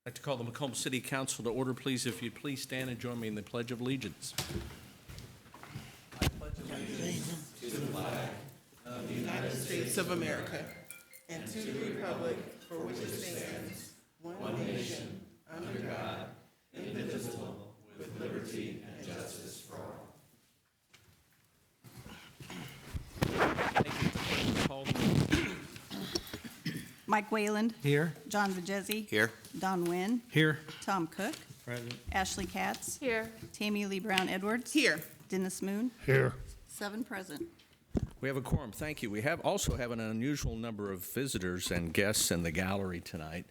I'd like to call the Macomb City Council to order, please. If you'd please stand and join me in the Pledge of Allegiance. I pledge allegiance to the flag of the United States of America and to the republic for which it stands, one nation, under God, indivisible, with liberty and justice for all. Thank you. Call the roll. Mike Wayland. Here. John Vajezi. Here. Don Wynn. Here. Tom Cook. Present. Ashley Katz. Here. Tammy Lee Brown Edwards. Here. Dennis Moon. Here. 7 present. We have a quorum. Thank you. We also have an unusual number of visitors and guests in the gallery tonight.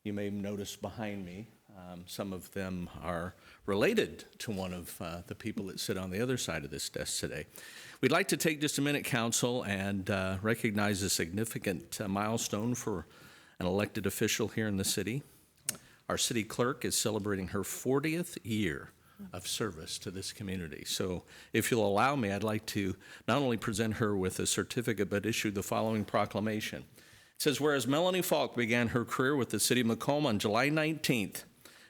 You may notice behind me, some of them are related to one of the people that sit on the other side of this desk today. We'd like to take just a minute, Council, and recognize a significant milestone for an elected official here in the city. Our city clerk is celebrating her 40th year of service to this community. So if you'll allow me, I'd like to not only present her with a certificate, but issue the following proclamation. It says, whereas Melanie Falk began her career with the city of Macomb on July 19th,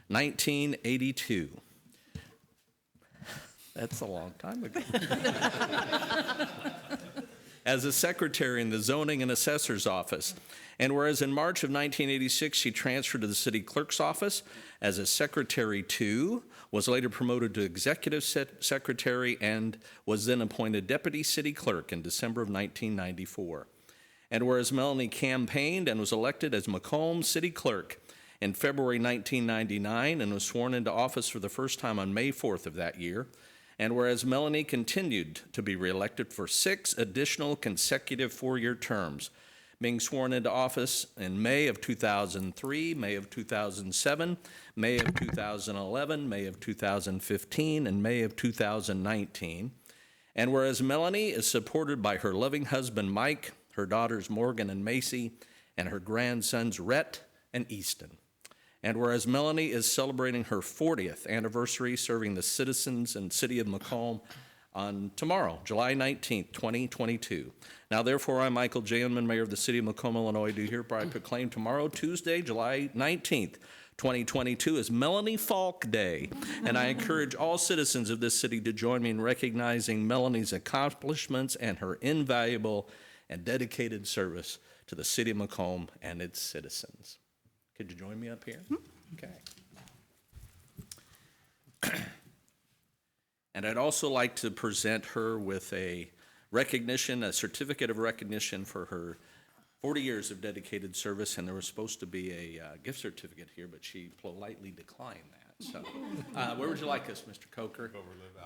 1982. That's a long time ago. As a secretary in the zoning and assessor's office. And whereas in March of 1986, she transferred to the city clerk's office as a secretary too, was later promoted to executive secretary, and was then appointed deputy city clerk in December of 1994. And whereas Melanie campaigned and was elected as Macomb city clerk in February 1999 and was sworn into office for the first time on May 4th of that year. And whereas Melanie continued to be reelected for 6 additional consecutive 4-year terms, being sworn into office in May of 2003, May of 2007, May of 2011, May of 2015, and May of 2019. And whereas Melanie is supported by her loving husband, Mike, her daughters, Morgan and Macy, and her grandsons, Rhett and Easton. And whereas Melanie is celebrating her 40th anniversary serving the citizens and city of Macomb on tomorrow, July 19th, 2022. Now, therefore, I, Michael J. Inman, Mayor of the City of Macomb, Illinois, do hereby proclaim tomorrow, Tuesday, July 19th, 2022, as Melanie Falk Day. And I encourage all citizens of this city to join me in recognizing Melanie's accomplishments and her invaluable and dedicated service to the City of Macomb and its citizens. Could you join me up here? Okay. And I'd also like to present her with a recognition, a certificate of recognition for her 40 years of dedicated service, and there was supposed to be a gift certificate here, but she politely declined that. So where would you like us, Mr. Coker?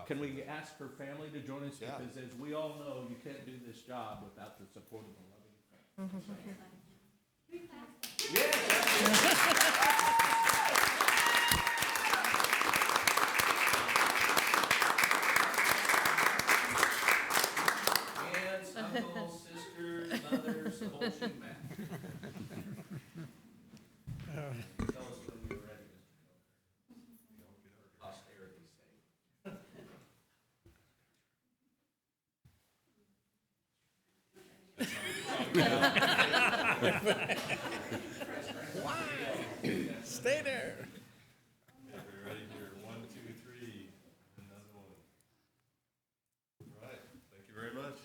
Can we ask her family to join us? Yeah. Because as we all know, you can't do this job without the support of a loving family. Yes. Aunts, uncles, sisters, mothers, the whole shebang. Tell us when you're ready, Mr. Coker. Posterity's sake. Stay there. We're ready here. 1, 2, 3. Another one. All right. Thank you very much.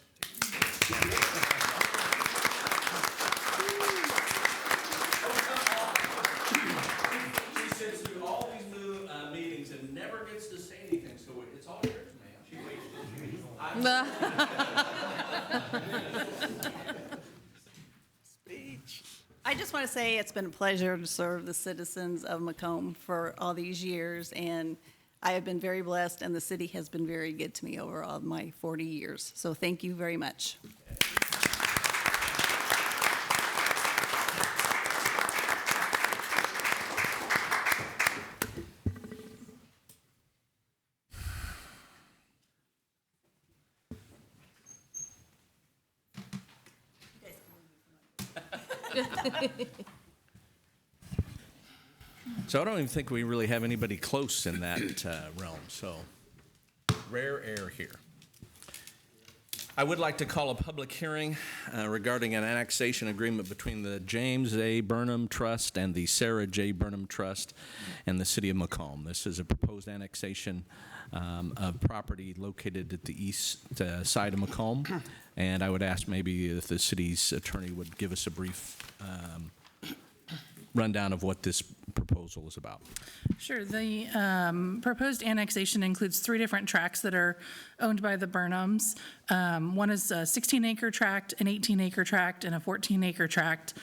She sits through all these meetings and never gets to say anything, so it's all yours, ma'am. She Speech. I just want to say it's been a pleasure to serve the citizens of Macomb for all these years, and I have been very blessed, and the city has been very good to me over all my 40 years. So thank you very much. So I don't even think we really have anybody close in that realm, so rare air here. I would like to call a public hearing regarding an annexation agreement between the James A. Burnham Trust and the Sarah J. Burnham Trust and the City of Macomb. This is a proposed annexation of property located at the east side of Macomb, and I would ask maybe if the city's attorney would give us a brief rundown of what this proposal is about. Sure. The proposed annexation includes 3 different tracts that are owned by the Burnhams. One is a 16-acre tract, an 18-acre tract, and a 14-acre tract.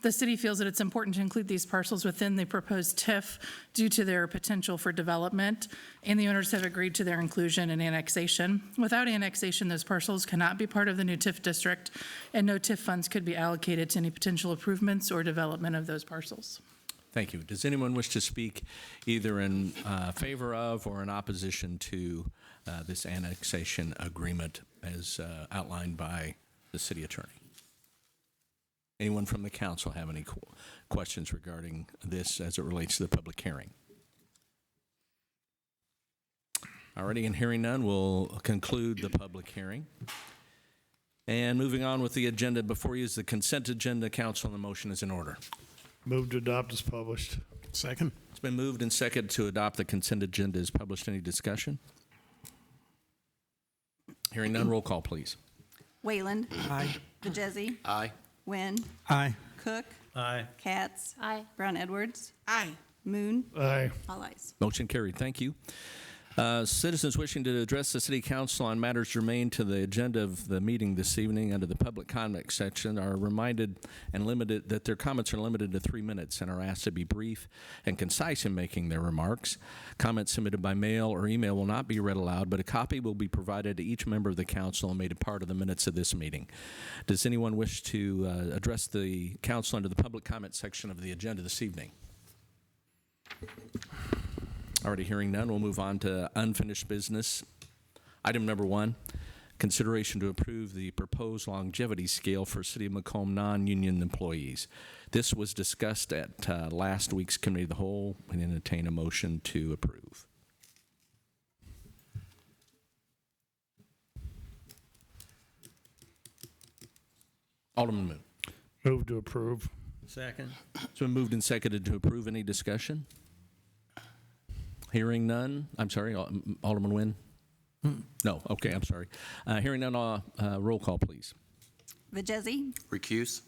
The city feels that it's important to include these parcels within the proposed TIF due to their potential for development, and the owners have agreed to their inclusion and annexation. Without annexation, those parcels cannot be part of the new TIF district, and no TIF funds could be allocated to any potential improvements or development of those parcels. Thank you. Does anyone wish to speak either in favor of or in opposition to this annexation agreement as outlined by the city attorney? Anyone from the council have any questions regarding this as it relates to the public hearing? Alrighty, and hearing none, we'll conclude the public hearing. And moving on with the agenda before you is the consent agenda. Council, the motion is in order. Move to adopt as published. Second. It's been moved and seconded to adopt the consent agenda as published. Any discussion? Hearing none, roll call, please. Wayland. Aye. Vajezi. Aye. Wynn. Aye. Cook. Aye. Katz. Aye. Brown Edwards. Aye. Moon. Aye. All ayes. Motion carried. Thank you. Citizens wishing to address the City Council on matters germane to the agenda of the meeting this evening under the public comment section are reminded and limited that their comments are limited to 3 minutes and are asked to be brief and concise in making their remarks. Comments submitted by mail or email will not be read aloud, but a copy will be provided to each member of the council and made a part of the minutes of this meeting. Does anyone wish to address the council under the public comment section of the agenda this evening? Already hearing none, we'll move on to unfinished business. Item number 1, consideration to approve the proposed longevity scale for City of Macomb non-union employees. This was discussed at last week's Committee of the Whole and entertain a motion to approve. Alderman Moon. Move to approve. Second. It's been moved and seconded to approve. Any discussion? Hearing none. I'm sorry, Alderman Nguyen? No, okay, I'm sorry. Hearing none, roll call, please. Vajezi. Recuse.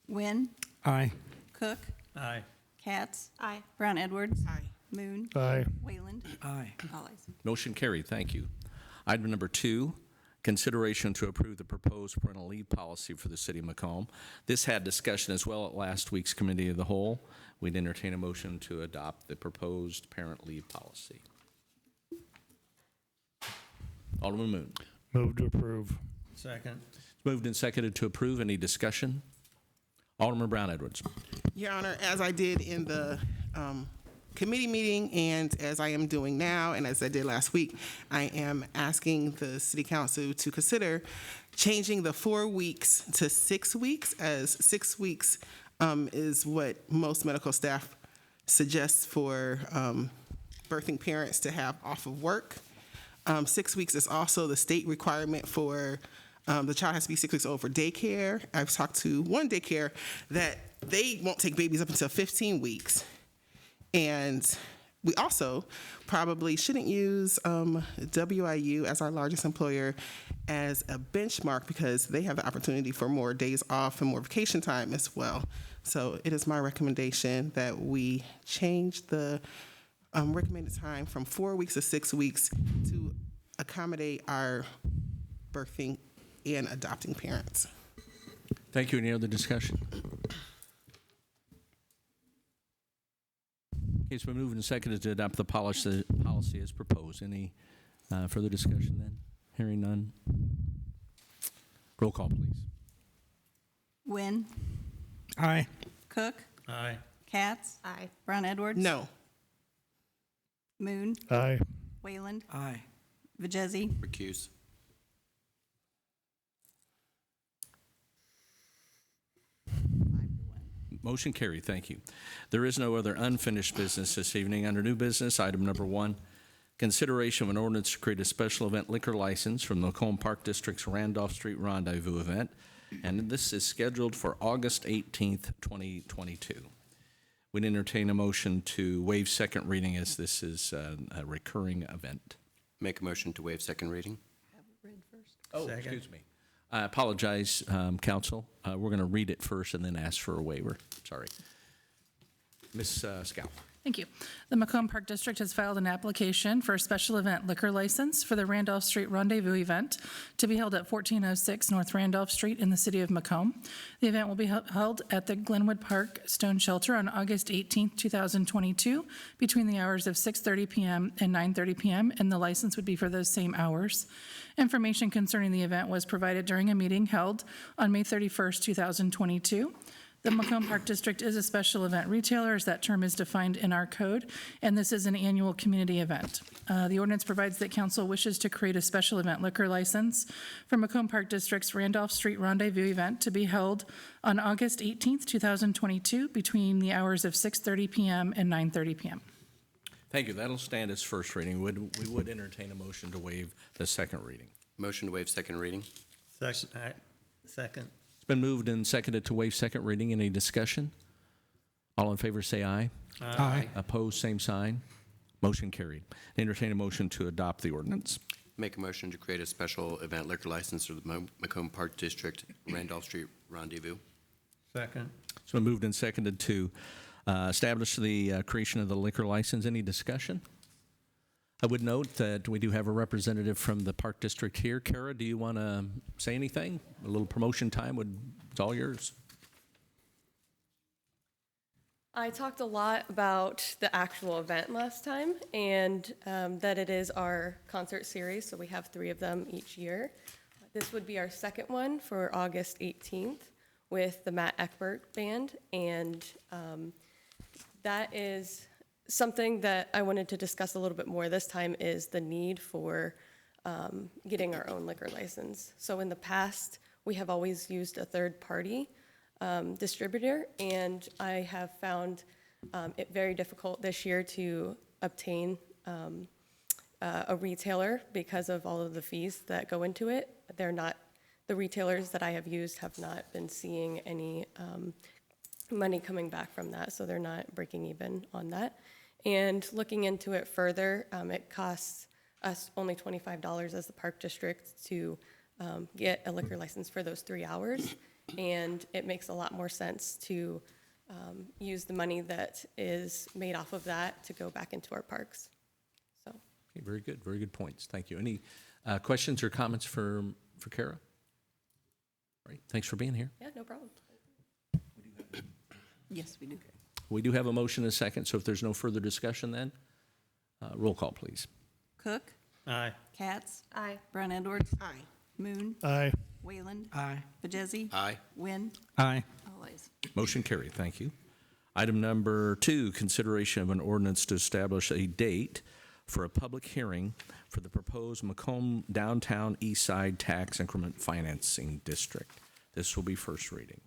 Wynn. Aye. Cook. Aye. Katz. Aye. Brown Edwards. Aye. Moon. Aye. Wayland. Aye. All ayes. Motion carried. Thank you. Item number 2, consideration to approve the proposed parental leave policy for the City of Macomb. This had discussion as well at last week's Committee of the Whole. We'd entertain a motion to adopt the proposed parent leave policy. Alderman Moon. Move to approve. Second. It's moved and seconded to approve. Any discussion? Alderman Brown Edwards. Your Honor, as I did in the committee meeting and as I am doing now and as I did last week, I am asking the City Council to consider changing the 4 weeks to 6 weeks, as 6 weeks is what most medical staff suggests for birthing parents to have off of work. 6 weeks is also the state requirement for the child has to be 6 weeks old for daycare. I've talked to one daycare that they won't take babies up until 15 weeks. And we also probably shouldn't use WIU as our largest employer as a benchmark because they have the opportunity for more days off and more vacation time as well. So it is my recommendation that we change the recommended time from 4 weeks to 6 weeks to accommodate our birthing and adopting parents. Thank you. Any other discussion? Okay, it's been moved and seconded to adopt the policy as proposed. Any further discussion then? Hearing none. Roll call, please. Wynn. Aye. Cook. Aye. Katz. Aye. Brown Edwards. No. Moon. Aye. Wayland. Aye. Vajezi. Recuse. Motion carried. Thank you. There is no other unfinished business this evening. Under new business, item number 1, consideration of an ordinance to create a special event liquor license from the Macomb Park District's Randolph Street Rendezvous event, and this is scheduled for August 18th, 2022. We'd entertain a motion to waive second reading as this is a recurring event. Make a motion to waive second reading. Oh, excuse me. I apologize, council. We're going to read it first and then ask for a waiver. Sorry. Ms. Scow. Thank you. The Macomb Park District has filed an application for a special event liquor license for the Randolph Street Rendezvous event to be held at 1406 North Randolph Street in the city of Macomb. The event will be held at the Glenwood Park Stone Shelter on August 18, 2022, between the hours of 6:30 p.m. and 9:30 p.m., and the license would be for those same hours. Information concerning the event was provided during a meeting held on May 31, 2022. The Macomb Park District is a special event retailer, as that term is defined in our code, and this is an annual community event. The ordinance provides that council wishes to create a special event liquor license for Macomb Park District's Randolph Street Rendezvous event to be held on August 18th, 2022, between the hours of 6:30 p.m. and 9:30 p.m. Thank you. That'll stand as first reading. We would entertain a motion to waive the second reading. Motion to waive second reading. Second. It's been moved and seconded to waive second reading. Any discussion? All in favor say aye. Aye. Opposed, same sign. Motion carried. Entertain a motion to adopt the ordinance. Make a motion to create a special event liquor license for the Macomb Park District Randolph Street Rendezvous. Second. It's been moved and seconded to establish the creation of the liquor license. Any discussion? I would note that we do have a representative from the Park District here. Kara, do you want to say anything? A little promotion time, it's all yours. I talked a lot about the actual event last time, and that it is our concert series, so we have 3 of them each year. This would be our second one for August 18th with the Matt Eckbert Band, and that is something that I wanted to discuss a little bit more this time is the need for getting our own liquor license. So in the past, we have always used a third-party distributor, and I have found it very difficult this year to obtain a retailer because of all of the fees that go into it. The retailers that I have used have not been seeing any money coming back from that, so they're not breaking even on that. And looking into it further, it costs us only $25 as the park district to get a liquor license for those 3 hours. And it makes a lot more sense to use the money that is made off of that to go back into our parks. So, Okay, very good. Very good points. Thank you. Any questions or comments for Kara? All right. Thanks for being here. yeah, no problem. Yes, we do. We do have a motion and a second, so if there's no further discussion then, roll call, please. Cook, Aye. Katz, Aye. Brown Edwards, Aye. Moon, Aye. Wayland, Aye. Vajezzi, Aye. Wynn, Aye. all ayes. Motion carried. Thank you. Item number 2, consideration of an ordinance to establish a date for a public hearing for the proposed Macomb Downtown East Side Tax Increment Financing District. This will be first reading.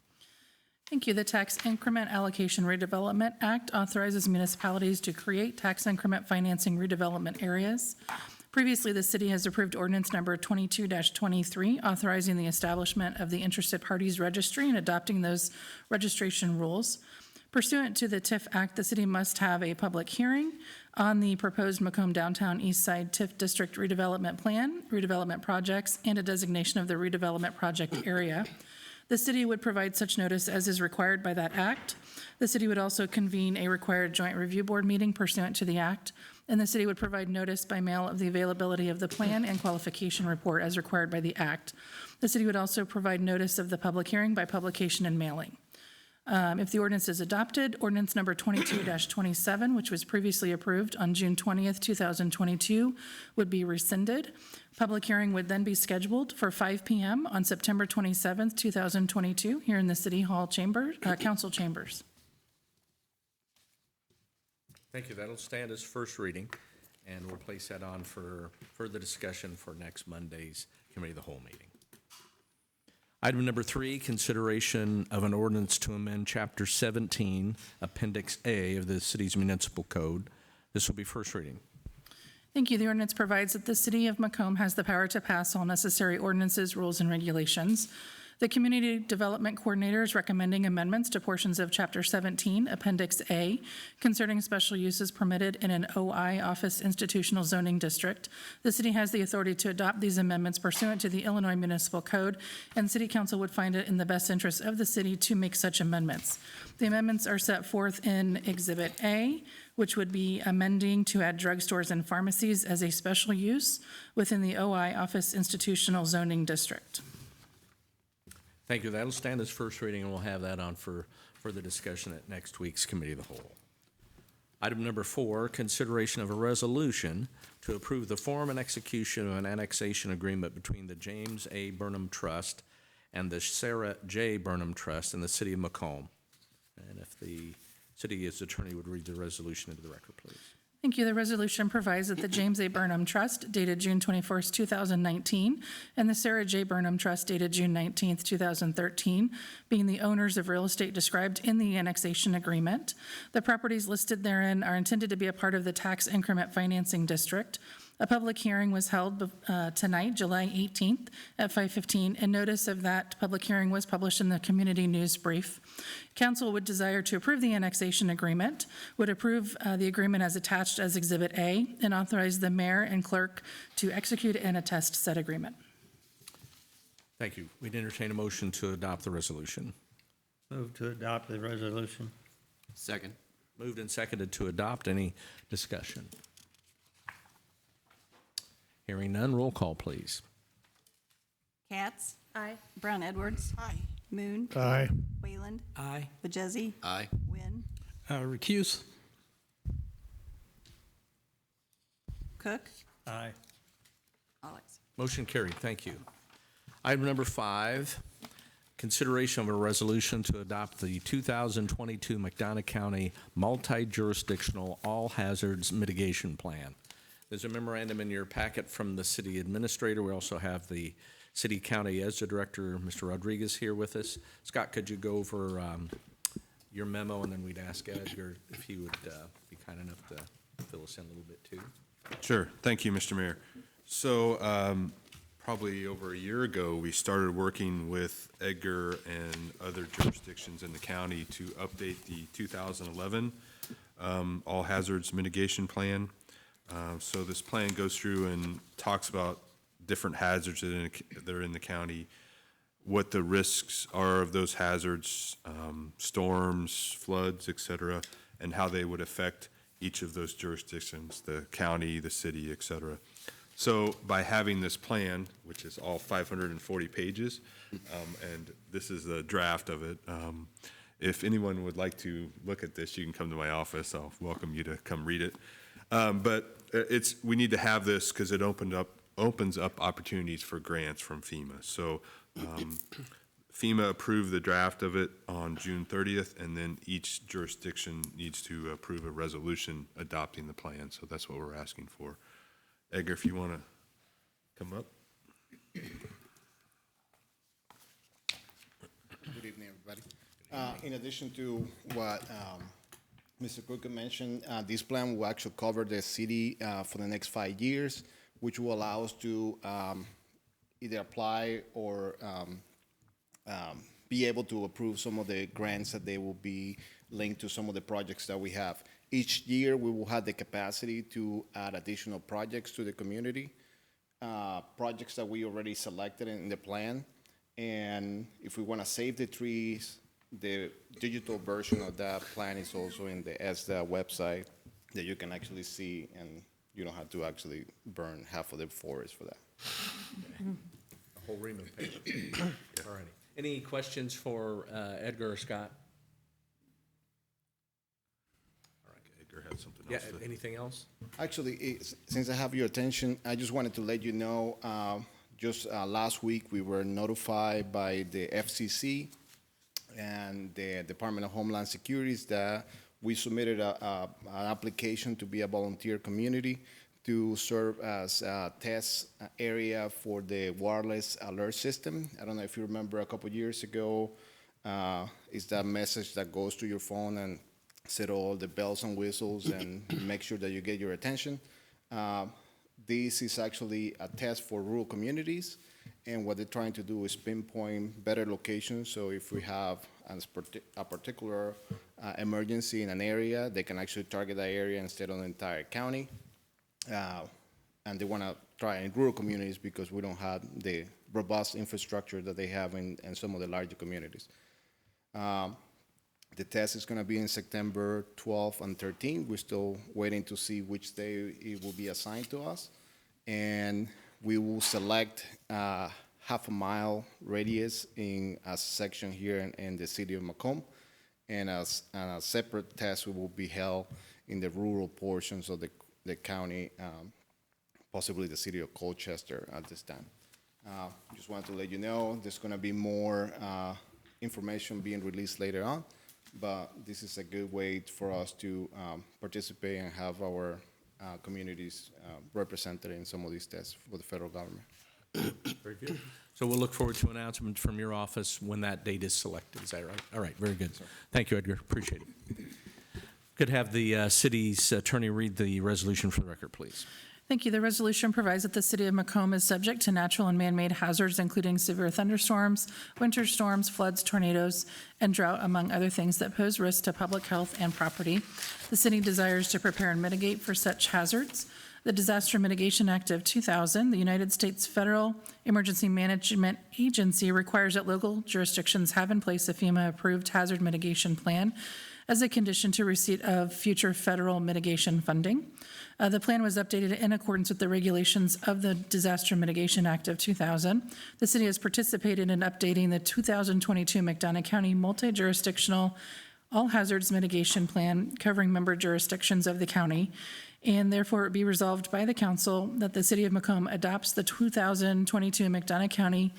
Thank you. The Tax Increment Allocation Redevelopment Act authorizes municipalities to create tax increment financing redevelopment areas. Previously, the city has approved ordinance number 22-23, authorizing the establishment of the Interested Parties Registry and adopting those registration rules. Pursuant to the TIF Act, the city must have a public hearing on the proposed Macomb Downtown East Side TIF District redevelopment plan, redevelopment projects, and a designation of the redevelopment project area. The city would provide such notice as is required by that act. The city would also convene a required joint review board meeting pursuant to the act, and the city would provide notice by mail of the availability of the plan and qualification report as required by the act. The city would also provide notice of the public hearing by publication and mailing. If the ordinance is adopted, ordinance number 22-27, which was previously approved on June 20th, 2022, would be rescinded. Public hearing would then be scheduled for 5 p.m. on September 27th, 2022, here in the City Hall Council Chambers. Thank you. That'll stand as first reading, and we'll place that on for further discussion for next Monday's Committee of the Whole meeting. Item number 3, consideration of an ordinance to amend Chapter 17, Appendix A of the city's municipal code. This will be first reading. Thank you. The ordinance provides that the City of Macomb has the power to pass all necessary ordinances, rules, and regulations. The Community Development Coordinator is recommending amendments to portions of Chapter 17, Appendix A, concerning special uses permitted in an OI Office Institutional Zoning District. The city has the authority to adopt these amendments pursuant to the Illinois Municipal Code, and City Council would find it in the best interest of the city to make such amendments. The amendments are set forth in Exhibit A, which would be amending to add drugstores and pharmacies as a special use within the OI Office Institutional Zoning District. Thank you. That'll stand as first reading, and we'll have that on for further discussion at next week's Committee of the Whole. Item number 4, consideration of a resolution to approve the form and execution of an annexation agreement between the James A. Burnham Trust and the Sarah J. Burnham Trust in the City of Macomb. And if the city's attorney would read the resolution into the record, please. Thank you. The resolution provides that the James A. Burnham Trust dated June 21st, 2019, and the Sarah J. Burnham Trust dated June 19th, 2013, being the owners of real estate described in the annexation agreement. The properties listed therein are intended to be a part of the tax increment financing district. A public hearing was held tonight, July 18th at 5:15, and notice of that public hearing was published in the Community News Brief. Council would desire to approve the annexation agreement, would approve the agreement as attached as Exhibit A, and authorize the mayor and clerk to execute and attest said agreement. Thank you. We'd entertain a motion to adopt the resolution. Move to adopt the resolution. Second. Moved and seconded to adopt. Any discussion? Hearing none, roll call, please. Katz, Aye. Brown Edwards, Aye. Moon, Aye. Wayland, Aye. Majesi, Aye. Wynn, Recuse. Cook, Aye. all ayes. Motion carried. Thank you. Item number 5, consideration of a resolution to adopt the 2022 McDonough County Multi-Jurisdictional All Hazards Mitigation Plan. There's a memorandum in your packet from the city administrator. We also have the city county ESDA director, Mr. Rodriguez, here with us. Scott, could you go over your memo, and then we'd ask Edgar if he would be kind enough to fill us in a little bit too. Sure. Thank you, Mr. Mayor. So probably over a year ago, we started working with Edgar and other jurisdictions in the county to update the 2011 All Hazards Mitigation Plan. So this plan goes through and talks about different hazards that are in the county, what the risks are of those hazards, storms, floods, et cetera, and how they would affect each of those jurisdictions, the county, the city, et cetera. So by having this plan, which is all 540 pages, and this is the draft of it, if anyone would like to look at this, you can come to my office. I'll welcome you to come read it. But we need to have this because it opens up opportunities for grants from FEMA. So FEMA approved the draft of it on June 30th, and then each jurisdiction needs to approve a resolution adopting the plan. So that's what we're asking for. Edgar, if you want to come up. Good evening, everybody. In addition to what Mr. Cook mentioned, this plan will actually cover the city for the next 5 years, which will allow us to either apply or be able to approve some of the grants that they will be linked to some of the projects that we have. Each year, we will have the capacity to add additional projects to the community, projects that we already selected in the plan. And if we want to save the trees, the digital version of that plan is also in the ESDA website that you can actually see, and you don't have to actually burn half of the forest for that. A whole ream of paper. All righty. Any questions for Edgar or Scott? All right, Edgar had something Yeah, else. anything else? Actually, since I have your attention, I just wanted to let you know, just last week, we were notified by the FCC and the Department of Homeland Security that we submitted an application to be a volunteer community to serve as a test area for the wireless alert system. I don't know if you remember a couple years ago, it's that message that goes to your phone and set all the bells and whistles and make sure that you get your attention. This is actually a test for rural communities, and what they're trying to do is pinpoint better locations. So if we have a particular emergency in an area, they can actually target that area instead of the entire county. And they want to try in rural communities because we don't have the robust infrastructure that they have in some of the larger communities. The test is going to be in September 12th and 13th. We're still waiting to see which day it will be assigned to us. And we will select half a mile radius in a section here in the city of Macomb. And a separate test will be held in the rural portions of the county, possibly the city of Colchester at this time. Just wanted to let you know there's going to be more information being released later on, but this is a good way for us to participate and have our communities represented in some of these tests for the federal government. Very good. So we'll look forward to an announcement from your office when that date is selected. Is that right? All right, very good. Thank you, Edgar. Appreciate it. Could have the city's attorney read the resolution for the record, please. Thank you. The resolution provides that the city of Macomb is subject to natural and man-made hazards, including severe thunderstorms, winter storms, floods, tornadoes, and drought, among other things that pose risk to public health and property. The city desires to prepare and mitigate for such hazards. The Disaster Mitigation Act of 2000, the United States Federal Emergency Management Agency, requires that local jurisdictions have in place a FEMA-approved hazard mitigation plan as a condition to receipt of future federal mitigation funding. The plan was updated in accordance with the regulations of the Disaster Mitigation Act of 2000. The city has participated in updating the 2022 McDonough County Multi-Jurisdictional All Hazards Mitigation Plan covering member jurisdictions of the county, and therefore it be resolved by the council that the city of Macomb adopts the 2022 McDonough County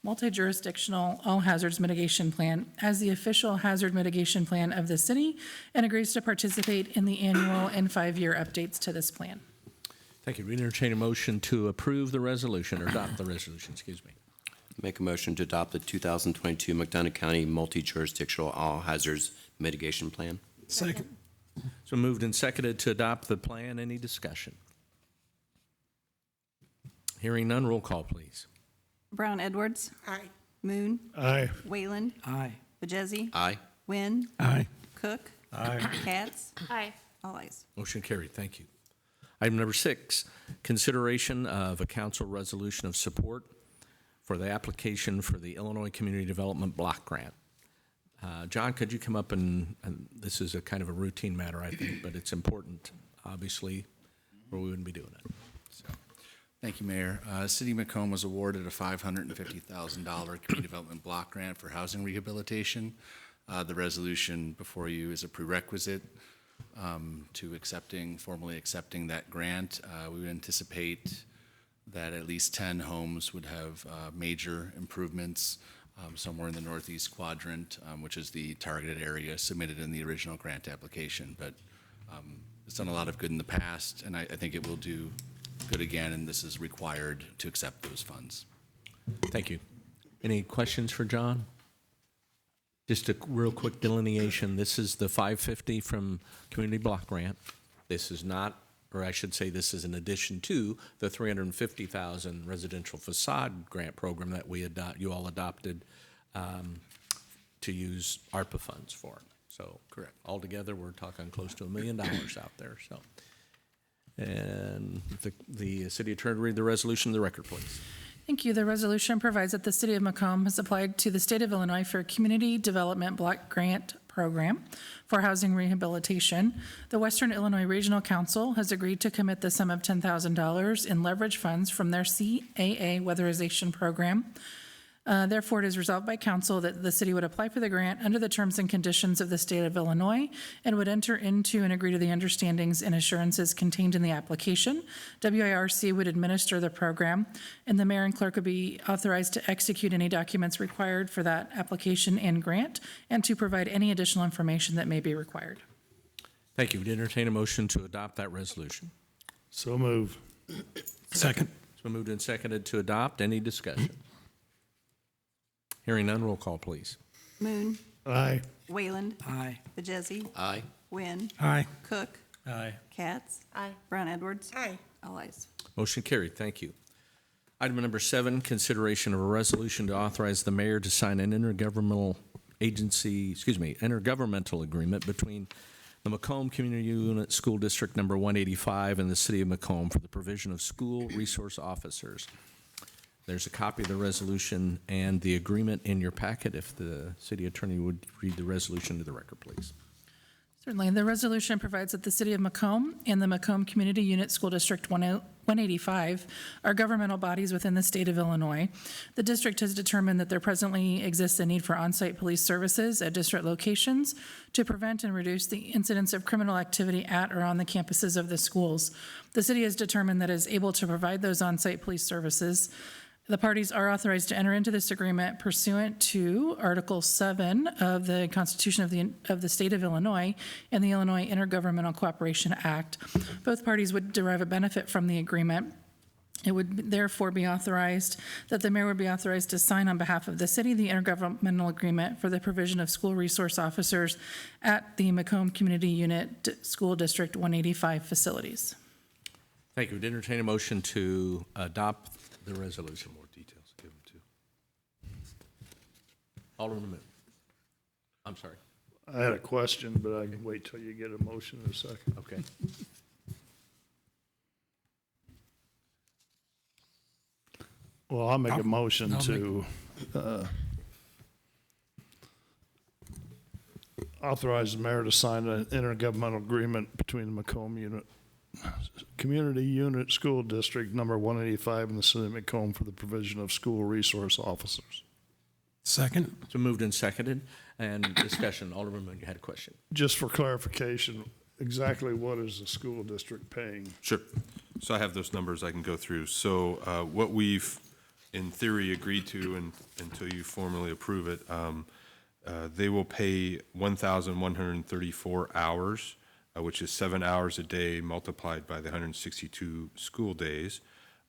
Multi-Jurisdictional All Hazards Mitigation Plan as the official hazard mitigation plan of the city and agrees to participate in the annual and 5-year updates to this plan. Thank you. We entertain a motion to approve the resolution, or adopt the resolution, excuse me. Make a motion to adopt the 2022 McDonough County Multi-Jurisdictional All Hazards Mitigation Plan. Second. So moved and seconded to adopt the plan. Any discussion? Hearing none, roll call, please. Brown Edwards. Aye. Moon. Aye. Wayland. Aye. Bajesi. Aye. Wynn. Aye. Cook. Aye. Katz. Aye. All ayes. Motion carried. Thank you. Item number 6, consideration of a council resolution of support for the application for the Illinois Community Development Block Grant. John, could you come up and this is a kind of a routine matter, I think, but it's important, obviously, or we wouldn't be doing it. So. Thank you, Mayor. City of Macomb was awarded a $550,000 community development block grant for housing rehabilitation. The resolution before you is a prerequisite to formally accepting that grant. We would anticipate that at least 10 homes would have major improvements somewhere in the northeast quadrant, which is the targeted area submitted in the original grant application. But it's done a lot of good in the past, and I think it will do good again, and this is required to accept those funds. Thank you. Any questions for John? Just a real quick delineation. This is the 550 from Community Block Grant. This is not, or I should say this is in addition to the 350,000 residential facade grant program that you all adopted to use ARPA funds for. So Correct. Altogether, we're talking close to $1 million out there. So, and the city attorney read the resolution to the record, please. Thank you. The resolution provides that the city of Macomb has applied to the state of Illinois for a Community Development Block Grant Program for housing rehabilitation. The Western Illinois Regional Council has agreed to commit the sum of $10,000 in leverage funds from their CAA weatherization program. Therefore, it is resolved by council that the city would apply for the grant under the terms and conditions of the state of Illinois and would enter into and agree to the understandings and assurances contained in the application. WIRC would administer the program, and the mayor and clerk would be authorized to execute any documents required for that application and grant, and to provide any additional information that may be required. Thank you. Would you entertain a motion to adopt that resolution? So move. Second. It's been moved and seconded to adopt. Any discussion? Hearing none, roll call, please. Moon. Aye. Wayland. Aye. Bajesi. Aye. Wynn. Aye. Cook. Aye. Katz. Aye. Brown Edwards. Aye. All ayes. Motion carried. Thank you. Item number 7, consideration of a resolution to authorize the mayor to sign an intergovernmental agreement between the Macomb Community Unit School District Number 185 and the City of Macomb for the provision of school resource officers. There's a copy of the resolution and the agreement in your packet. If the city attorney would read the resolution to the record, please. Certainly. The resolution provides that the City of Macomb and the Macomb Community Unit School District 185 are governmental bodies within the state of Illinois. The district has determined that there presently exists a need for on-site police services at district locations to prevent and reduce the incidence of criminal activity at or on the campuses of the schools. The city has determined that it is able to provide those on-site police services. The parties are authorized to enter into this agreement pursuant to Article 7 of the Constitution of the State of Illinois and the Illinois Intergovernmental Cooperation Act. Both parties would derive a benefit from the agreement. It would therefore be authorized that the mayor would be authorized to sign on behalf of the city the intergovernmental agreement for the provision of school resource officers at the Macomb Community Unit School District 185 facilities. Thank you. Would entertain a motion to adopt the resolution. More details. Give them to Alderman Moon. I'm sorry. I had a question, but I can wait till you get a motion in a second. Okay. Well, I'll make a motion to authorize the mayor to sign an intergovernmental agreement between the Macomb Community Unit School District Number 185 and the City of Macomb for the provision of school resource officers. Second. So moved and seconded. And discussion. Alderman Moon, you had a question. Just for clarification, exactly what is the school district paying? Sure. So I have those numbers I can go through. So what we've, in theory, agreed to, and until you formally approve it, they will pay 1,134 hours, which is 7 hours a day multiplied by the 162 school days.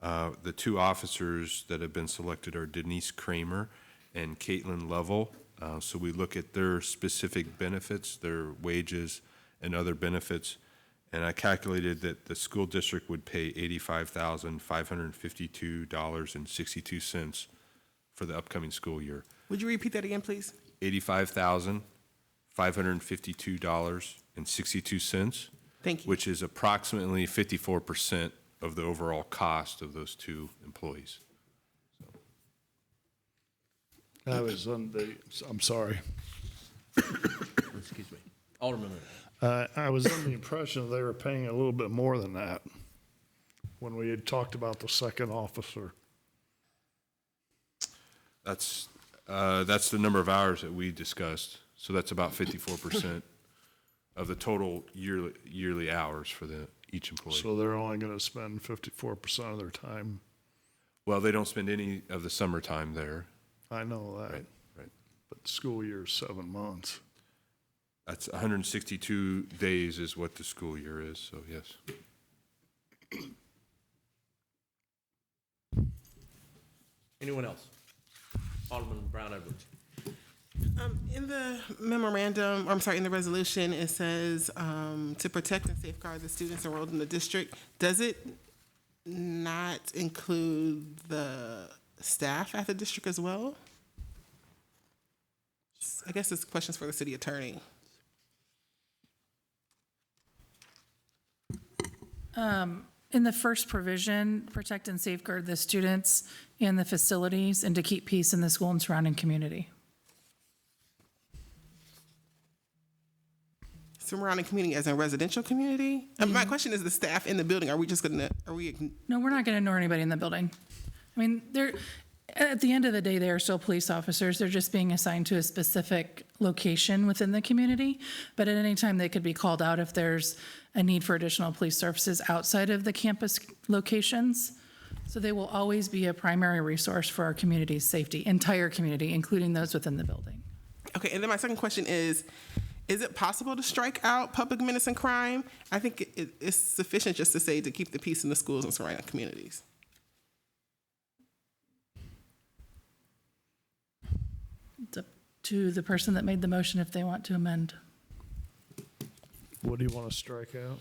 The two officers that have been selected are Denise Kramer and Caitlin Lovell. So we look at their specific benefits, their wages and other benefits, and I calculated that the school district would pay $85,552.62 for the upcoming school year. Would you repeat that again, please? $85,552.62. Thank you. Which is approximately 54% of the overall cost of those two employees. I was on I'm sorry. Excuse me. Alderman Moon. I was under the impression they were paying a little bit more than that when we had talked about the second officer. That's the number of hours that we discussed. So that's about 54% of the total yearly hours for each employee. So they're only going to spend 54% of their time. Well, they don't spend any of the summertime there. I know that. Right. But the school year is 7 months. That's 162 days is what the school year is, so yes. Anyone else? Alderman Brown Edwards. In the memorandum, in the resolution, it says to protect and safeguard the students enrolled in the district. Does it not include the staff at the district as well? I guess it's questions for the city attorney. In the first provision, protect and safeguard the students and the facilities and to keep peace in the school and surrounding community. Surrounding community as in residential community? My question is the staff in the building. Are we just going to, No, we're not going to ignore anybody in the building. I mean, at the end of the day, they are still police officers. They're just being assigned to a specific location within the community. But at any time, they could be called out if there's a need for additional police services outside of the campus locations. So they will always be a primary resource for our community's safety, entire community, including those within the building. okay, and then my second question is it possible to strike out public menace and crime? I think it's sufficient just to say to keep the peace in the schools and surrounding communities. It's up to the person that made the motion if they want to amend. What do you want to strike out?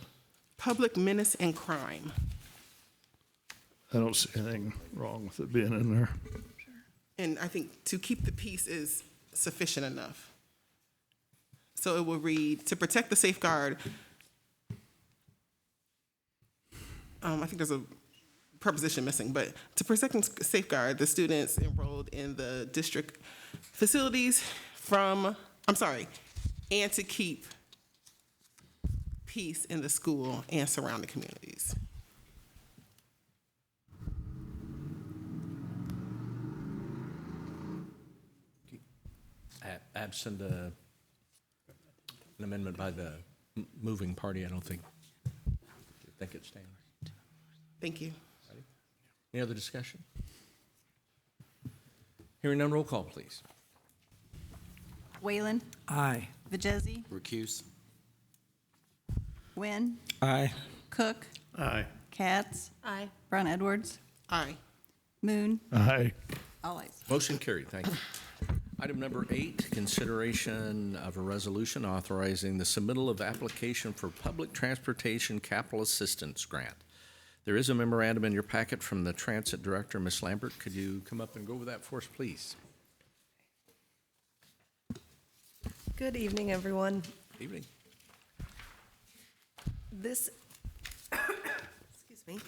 Public menace and crime. I don't see anything wrong with it being in there. And I think to keep the peace is sufficient enough. So it will read, to protect the safeguard, I think there's a preposition missing, but to protect and safeguard the students enrolled in the district facilities and to keep peace in the school and surrounding communities. Absent an amendment by the moving party, I don't think it stands. Thank you. Any other discussion? Hearing none, roll call, please. Whalen, Aye. Vajezzi, Recuse. Wynn, Aye. Cook, Aye. Katz, Aye. Brown Edwards, Aye. Moon, Aye. all ayes. Motion carried, thank you. Item number 8, consideration of a resolution authorizing the submittal of application for public transportation capital assistance grant. There is a memorandum in your packet from the Transit Director, Ms. Lambert. Could you come up and go over that for us, please? Good evening, everyone. Evening. This, excuse me,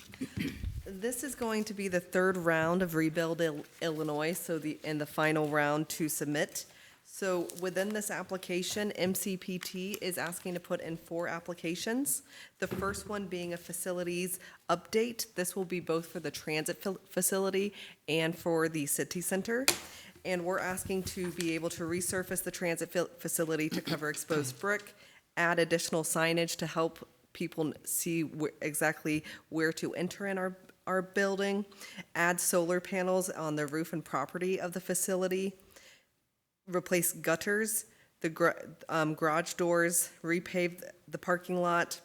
this is going to be the third round of Rebuild Illinois, so the final round to submit. So within this application, MCPT is asking to put in 4 applications. The first one being a facilities update. This will be both for the transit facility and for the city center. And we're asking to be able to resurface the transit facility to cover exposed brick, add additional signage to help people see exactly where to enter in our building, add solar panels on the roof and property of the facility, replace gutters, the garage doors, repave the parking lot,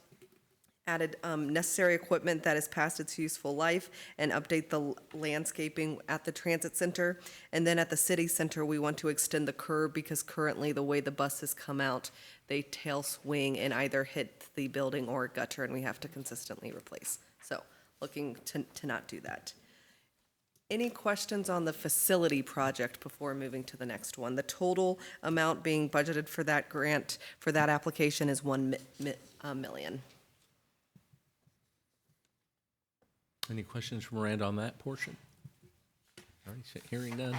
added necessary equipment that is past its useful life, and update the landscaping at the transit center. And then at the city center, we want to extend the curb because currently the way the buses come out, they tail swing and either hit the building or gutter, and we have to consistently replace. So looking to not do that. Any questions on the facility project before moving to the next one? The total amount being budgeted for that grant, for that application, is $1 million. Any questions from Miranda on that portion? All right, hearing none.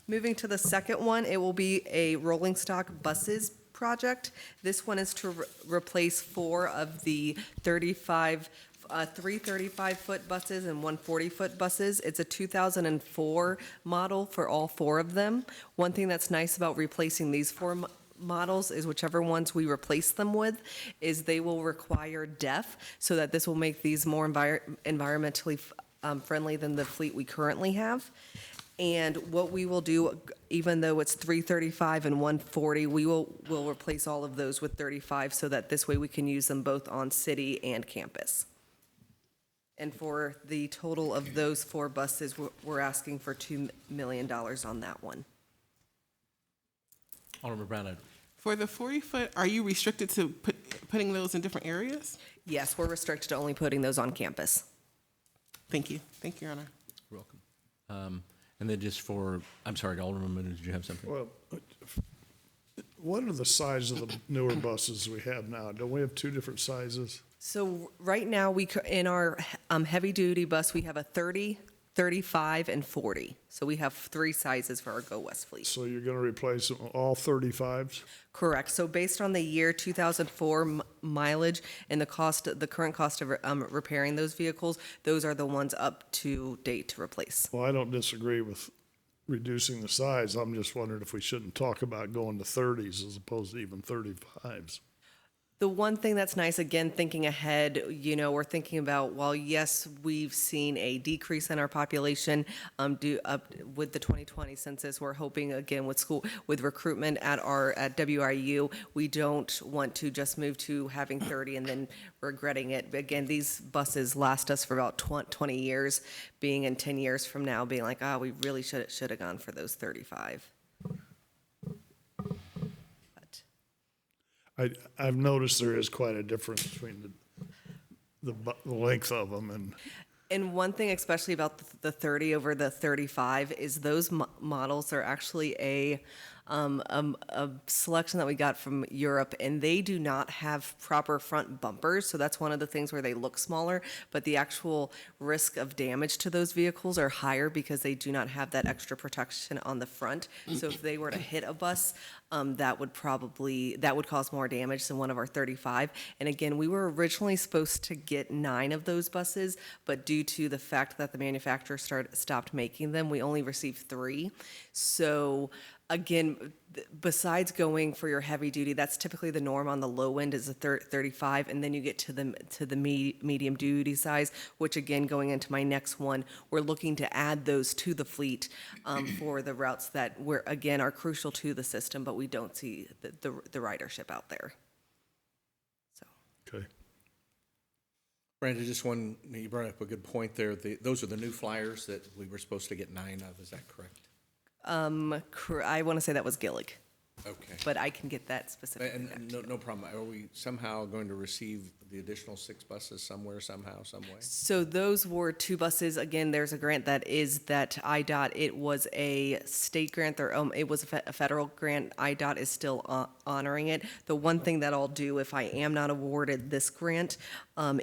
Moving to the second one, it will be a rolling stock buses project. This one is to replace 4 of the 3 35-foot buses and 1 40-foot buses. It's a 2004 model for all 4 of them. One thing that's nice about replacing these 4 models is whichever ones we replace them with, is they will require DEF, so that this will make these more environmentally friendly than the fleet we currently have. And what we will do, even though it's 335 and 140, we'll replace all of those with 35, so that this way we can use them both on city and campus. And for the total of those 4 buses, we're asking for $2 million on that one. Alderman Brown. For the 40-foot, are you restricted to putting those in different areas? Yes, we're restricted to only putting those on campus. Thank you. Thank you, Your Honor. You're welcome. And then just for, I'm sorry, Alderman Moon, did you have something? Well, what are the size of the newer buses we have now? Don't we have 2 different sizes? So right now, in our heavy-duty bus, we have a 30, 35, and 40. So we have 3 sizes for our Go West fleet. So you're going to replace all 35s? Correct. So based on the year 2004 mileage and the current cost of repairing those vehicles, those are the ones up to date to replace. Well, I don't disagree with reducing the size. I'm just wondering if we shouldn't talk about going to 30s as opposed to even 35s. The one thing that's nice, again, thinking ahead, we're thinking about, while yes, we've seen a decrease in our population with the 2020 census, we're hoping, again, with recruitment at WRU, we don't want to just move to having 30 and then regretting it. Again, these buses last us for about 20 years, being in 10 years from now, being like, we really should have gone for those 35. I've noticed there is quite a difference between the length of them, and And one thing especially about the 30 over the 35 is those models are actually a selection that we got from Europe, and they do not have proper front bumpers. So that's one of the things where they look smaller, but the actual risk of damage to those vehicles are higher because they do not have that extra protection on the front. So if they were to hit a bus, that would cause more damage than one of our 35. And again, we were originally supposed to get 9 of those buses, but due to the fact that the manufacturer stopped making them, we only received 3. So again, besides going for your heavy duty, that's typically the norm on the low end is a 35, and then you get to the medium duty size, which again, going into my next one, we're looking to add those to the fleet for the routes that again are crucial to the system, but we don't see the ridership out there. So. Okay. Brandon, just one, you brought up a good point there. Those are the new flyers that we were supposed to get 9 of, is that correct? I want to say that was Gillig, Okay. but I can get that specific. And no problem. Are we somehow going to receive the additional 6 buses somewhere, somehow, some way? So those were 2 buses. Again, there's a grant that IDOT. It was a state grant, or it was a federal grant. IDOT is still honoring it. The one thing that I'll do if I am not awarded this grant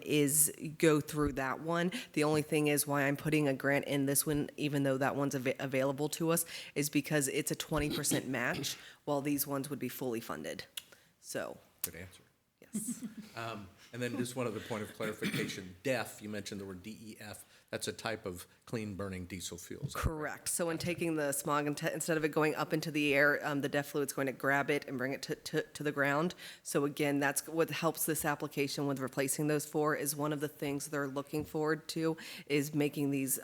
is go through that one. The only thing is why I'm putting a grant in this one, even though that one's available to us, is because it's a 20% match, while these ones would be fully funded. So. Good answer. Yes. And then just one other point of clarification, DEF, you mentioned the word DEF, that's a type of clean burning diesel fuel. Is that Correct. So in taking the smog, instead of it going up into the air, the DEF fluid's going to grab it and bring it to the ground. So again, that's what helps this application with replacing those 4 is one of the things they're looking forward to is making these,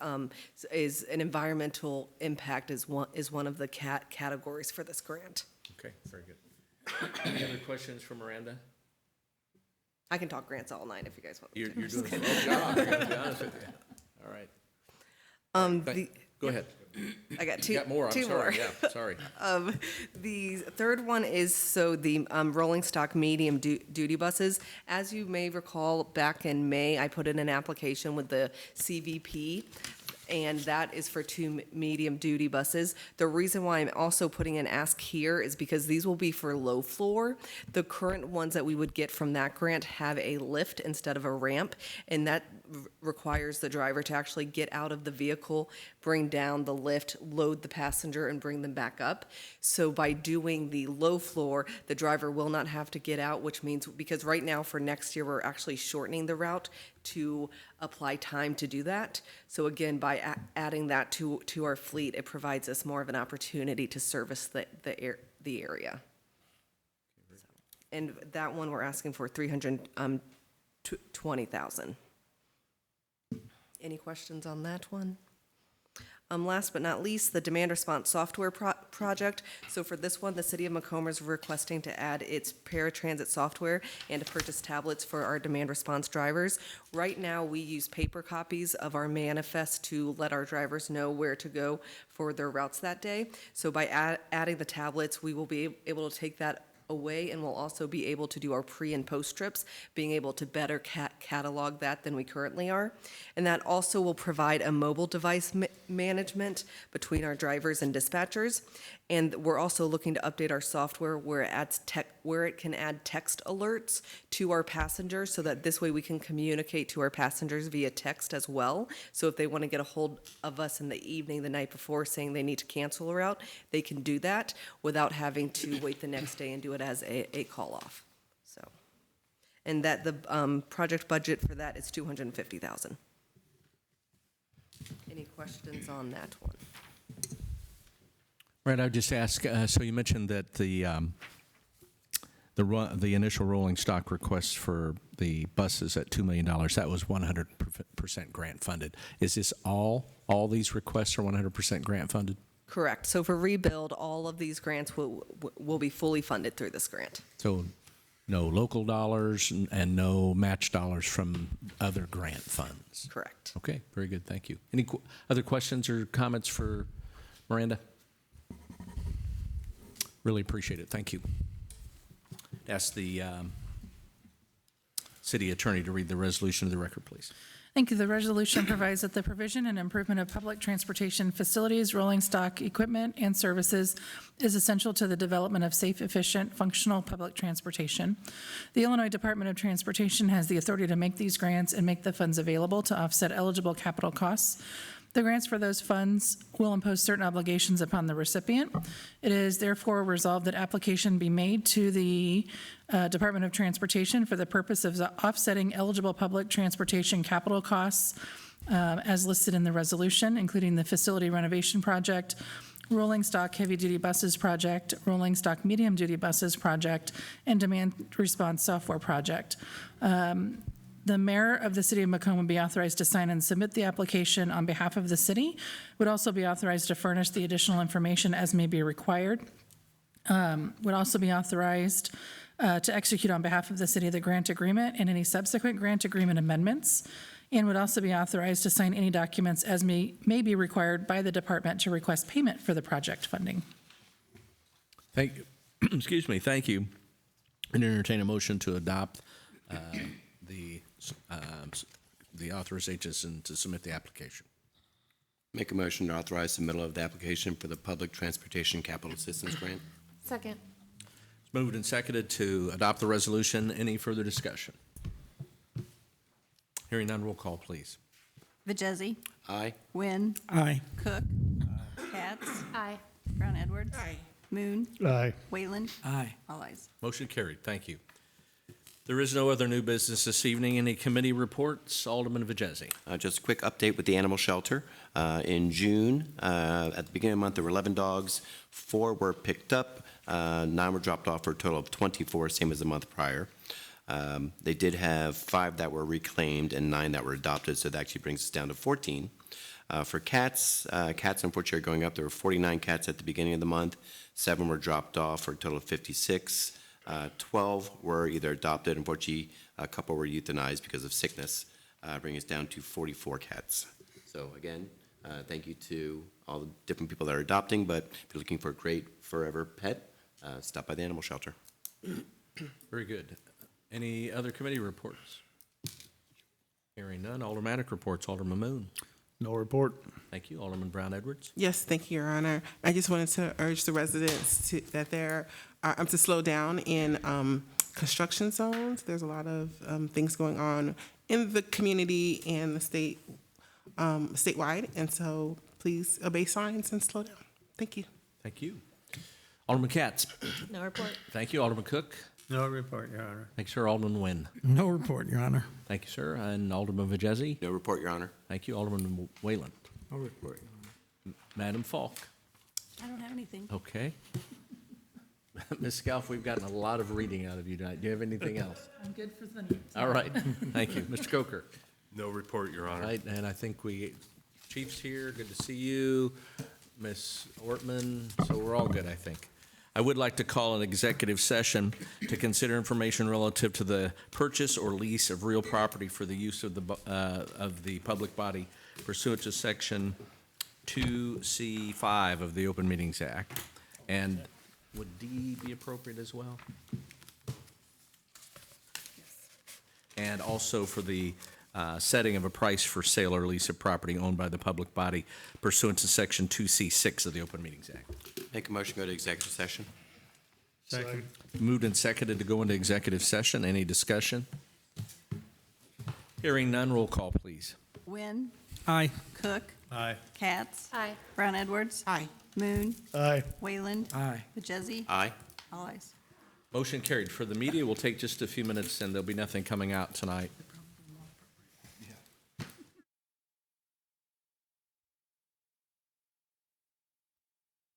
is an environmental impact is one of the categories for this grant. Okay, very good. Any other questions for Miranda? I can talk grants all night if you guys want me You're to. doing a good job, I gotta be honest with you. All right. Go ahead. I got 2 You got more, I'm two sorry, more. yeah, sorry. The third one is the rolling stock medium duty buses. As you may recall, back in May, I put in an application with the CVP, and that is for 2 medium duty buses. The reason why I'm also putting an ask here is because these will be for low floor. The current ones that we would get from that grant have a lift instead of a ramp, and that requires the driver to actually get out of the vehicle, bring down the lift, load the passenger, and bring them back up. So by doing the low floor, the driver will not have to get out, which means, because right now for next year, we're actually shortening the route to apply time to do that. So again, by adding that to our fleet, it provides us more of an opportunity to service the area. And that one, we're asking for $320,000. Any questions on that one? Last but not least, the demand response software project. So for this one, the city of Macomb is requesting to add its paratransit software and to purchase tablets for our demand response drivers. Right now, we use paper copies of our manifest to let our drivers know where to go for their routes that day. So by adding the tablets, we will be able to take that away, and we'll also be able to do our pre and post trips, being able to better catalog that than we currently are. And that also will provide a mobile device management between our drivers and dispatchers. And we're also looking to update our software where it can add text alerts to our passengers, so that this way we can communicate to our passengers via text as well. So if they want to get a hold of us in the evening, the night before, saying they need to cancel a route, they can do that without having to wait the next day and do it as a call off. So, and that the project budget for that is $250,000. Any questions on that one? Right, I would just ask, so you mentioned that the initial rolling stock request for the buses at $2 million, that was 100% grant funded. Is this all these requests are 100% grant funded? Correct. So for rebuild, all of these grants will be fully funded through this grant. So no local dollars and no match dollars from other grant funds? Correct. Okay, very good, thank you. Any other questions or comments for Miranda? Really appreciate it, thank you. Ask the city attorney to read the resolution to the record, please. Thank you. The resolution provides that the provision and improvement of public transportation facilities, rolling stock, equipment, and services is essential to the development of safe, efficient, functional public transportation. The Illinois Department of Transportation has the authority to make these grants and make the funds available to offset eligible capital costs. The grants for those funds will impose certain obligations upon the recipient. It is therefore resolved that application be made to the Department of Transportation for the purpose of offsetting eligible public transportation capital costs as listed in the resolution, including the facility renovation project, rolling stock heavy-duty buses project, rolling stock medium-duty buses project, and demand response software project. The mayor of the city of Macomb would be authorized to sign and submit the application on behalf of the city, would also be authorized to furnish the additional information as may be required, would also be authorized to execute on behalf of the city the grant agreement and any subsequent grant agreement amendments, and would also be authorized to sign any documents as may be required by the department to request payment for the project funding. Thank you. Excuse me, thank you. And entertain a motion to adopt the authorization to submit the application. Make a motion to authorize the middle of the application for the Public Transportation Capital Assistance Grant. Second. It's moved and seconded to adopt the resolution. Any further discussion? Hearing none, roll call, please. Vajezzi, Aye. Wynn, Aye. Cook, Katz, Aye. Brown Edwards. Aye. Moon, Aye. Wayland, Aye. all ayes. Motion carried. Thank you. There is no other new business this evening. Any committee reports? Alderman Vajezzi. Just a quick update with the animal shelter. In June, at the beginning of the month, there were 11 dogs. 4 were picked up. 9 were dropped off for a total of 24, same as the month prior. They did have 5 that were reclaimed and 9 that were adopted, so that actually brings us down to 14. For cats, unfortunately are going up. There were 49 cats at the beginning of the month. 7 were dropped off for a total of 56. 12 were either adopted. Unfortunately, a couple were euthanized because of sickness, bringing us down to 44 cats. So again, thank you to all the different people that are adopting, but if you're looking for a great forever pet, stop by the animal shelter. Very good. Any other committee reports? Hearing none. Aldermanic reports. Alderman Moon. No report. Thank you. Alderman Brown Edwards. Yes, thank you, Your Honor. I just wanted to urge the residents to slow down in construction zones. There's a lot of things going on in the community and the state, statewide, and so please obey signs and slow down. Thank you. Thank you. Alderman Katz. No report. Thank you. Alderman Cook. No report, Your Honor. Thank you, sir. Alderman Nguyen. No report, Your Honor. Thank you, sir. And Alderman Vajezzi. No report, Your Honor. Thank you. Alderman Wayland. No report, Your Honor. Madam Falk. I don't have anything. Okay. Ms. Scalf, we've gotten a lot of reading out of you tonight. Do you have anything else? I'm good for the night. All right. Thank you. Mr. Coker. No report, Your All Honor. right, and I think Chief's here. Good to see you. Ms. Ortman. So we're all good, I think. I would like to call an executive session to consider information relative to the purchase or lease of real property for the use of the public body pursuant to Section 2C5 of the Open Meetings Act. And would D be appropriate as well? And also for the setting of a price for sale or lease of property owned by the public body pursuant to Section 2C6 of the Open Meetings Act. Make a motion to go to executive session. Second. Moved and seconded to go into executive session. Any discussion? Hearing none, roll call, please. Wynn, Aye. Cook, Aye. Katz, Aye. Brown Edwards, Aye. Moon, Aye. Wayland, Aye. Vajezzi, Aye. all ayes. Motion carried. For the media, we'll take just a few minutes, and there'll be nothing coming out tonight.